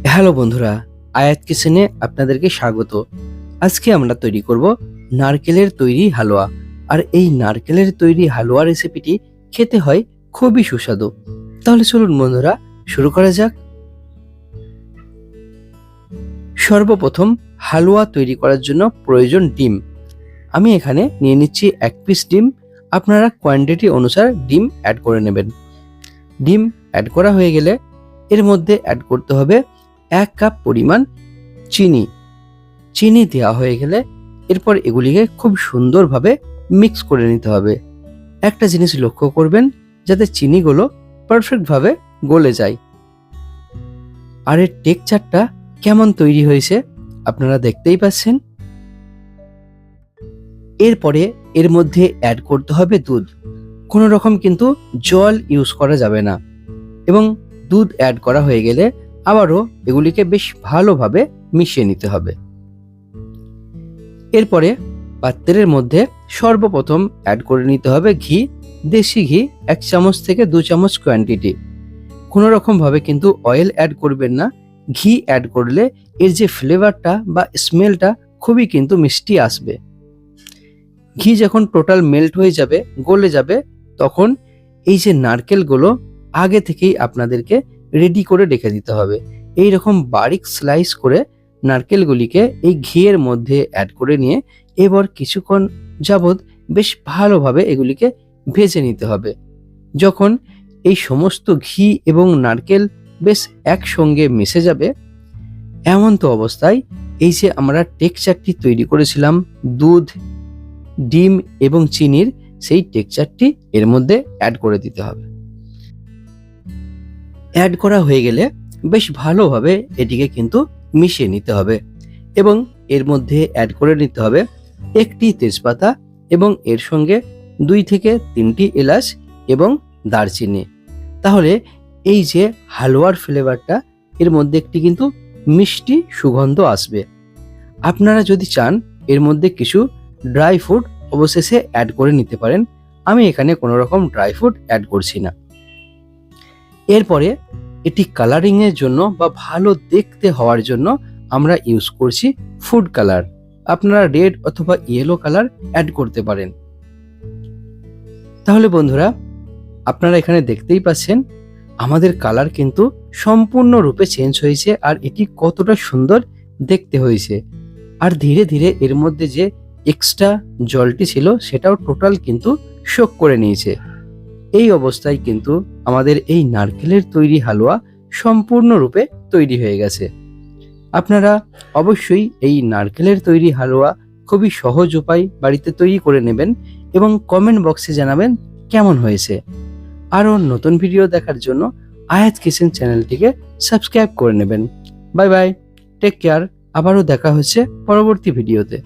Hello বন্ধুরা, আয়াত কিচেনে আপনাদেরকে স্বাগত। আজকে আমরা তৈরি করব নারকেলের তৈরি হালুয়া। আর এই নারকেলের তৈরি হালুয়া রেসিপিটি খেতে হয় খুবই সুস্বাদু। তাহলে চলুন বন্ধুরা, শুরু করা যাক। সর্বপ্রথম হালুয়া তৈরি করার জন্য প্রয়োজন ডিম। আমি এখানে নিয়ে নিচ্ছি 1 পিস ডিম। আপনারা কোয়ান্টিটি অনুসার ডিম অ্যাড করে নেবেন। ডিম অ্যাড করা হয়ে গেলে এর মধ্যে অ্যাড করতে হবে 1 কাপ পরিমাণ চিনি দেওয়া হয়ে গেলে এরপর এগুলিকে খুব সুন্দরভাবে মিক্স করে নিতে হবে। একটা জিনিস লক্ষ্য করবেন, যাতে চিনিগুলো পারফেক্টভাবে গলে যায়। আর এর টেক্সচারটা কেমন তৈরি হয়েছে আপনারা দেখতেই পাচ্ছেন। এরপরে এর মধ্যে অ্যাড করতে হবে দুধ। কোনো রকম কিন্তু জল ইউজ করা যাবে না। এবং দুধ অ্যাড করা হয়ে গেলে আবারও এগুলিকে বেশ ভালোভাবে মিশিয়ে নিতে হবে। এরপরে পাত্রের মধ্যে সর্বপ্রথম অ্যাড করে নিতে হবে ঘি। দেশি ঘি 1 চামচ থেকে 2 চামচ কোয়ান্টিটি। কোনো রকম ভাবে কিন্তু অয়েল অ্যাড করবেন না। ঘি অ্যাড করলে এর যে ফ্লেভারটা বা স্মেলটা খুবই কিন্তু মিষ্টি আসবে। ঘি যখন টোটাল মেল্ট হয়ে যাবে, গলে যাবে, তখন এই যে নারকেলগুলো আগে থেকেই আপনাদেরকে রেডি করে রেখে দিতে হবে। এই রকম বারিক স্লাইস করে নারকেলগুলিকে এই ঘিয়ের মধ্যে অ্যাড করে নিয়ে এবার কিছুক্ষণ যাবৎ বেশ ভালোভাবে এগুলিকে ভেজে নিতে হবে। যখন এই সমস্ত ঘি এবং নারকেল বেশ একসঙ্গে মিশে যাবে, এমন তো অবস্থায় এই যে আমরা টেক্সচারটি তৈরি করেছিলাম দুধ, ডিম এবং চিনির, সেই টেক্সচারটি এর মধ্যে অ্যাড করে দিতে হবে। অ্যাড করা হয়ে গেলে বেশ ভালোভাবে এটিকে কিন্তু মিশিয়ে নিতে হবে এবং এর মধ্যে অ্যাড করে নিতে হবে 1টি তেজপাতা এবং এর সঙ্গে 2 থেকে 3টি এলাচ এবং দারচিনি। তাহলে এই যে হালুয়ার ফ্লেভারটা, এর মধ্যে একটি কিন্তু মিষ্টি সুগন্ধ আসবে। আপনারা যদি চান এর মধ্যে কিছু ড্রাই ফ্রুট অবশেষে অ্যাড করে নিতে পারেন। আমি এখানে কোনো রকম ড্রাই ফ্রুট অ্যাড করছি না। এরপরে এটি কালারিং এর জন্য বা ভালো দেখতে হওয়ার জন্য আমরা ইউজ করছি ফুড কালার। আপনারা রেড অথবা ইয়েলো কালার অ্যাড করতে পারেন। তাহলে বন্ধুরা, আপনারা এখানে দেখতেই পাচ্ছেন আমাদের কালার কিন্তু সম্পূর্ণরূপে চেঞ্জ হয়েছে আর এটি কতটা সুন্দর দেখতে হয়েছে। আর ধীরে ধীরে এর মধ্যে যে এক্সট্রা জলটি ছিল সেটাও টোটাল কিন্তু শোক করে নিয়েছে। এই অবস্থায় কিন্তু আমাদের এই নারকেলের তৈরি হালুয়া সম্পূর্ণরূপে তৈরি হয়ে গেছে। আপনারা অবশ্যই এই নারকেলের তৈরি হালুয়া খুবই সহজ উপায় বাড়িতে তৈরি করে নেবেন এবং কমেন্ট বক্সে জানাবেন কেমন হয়েছে। আরও নতুন ভিডিও দেখার জন্য আয়াত কিচেন চ্যানেলটিকে সাবস্ক্রাইব করে নেবেন। Bye bye, take care. আবারও দেখা হচ্ছে পরবর্তী ভিডিওতে।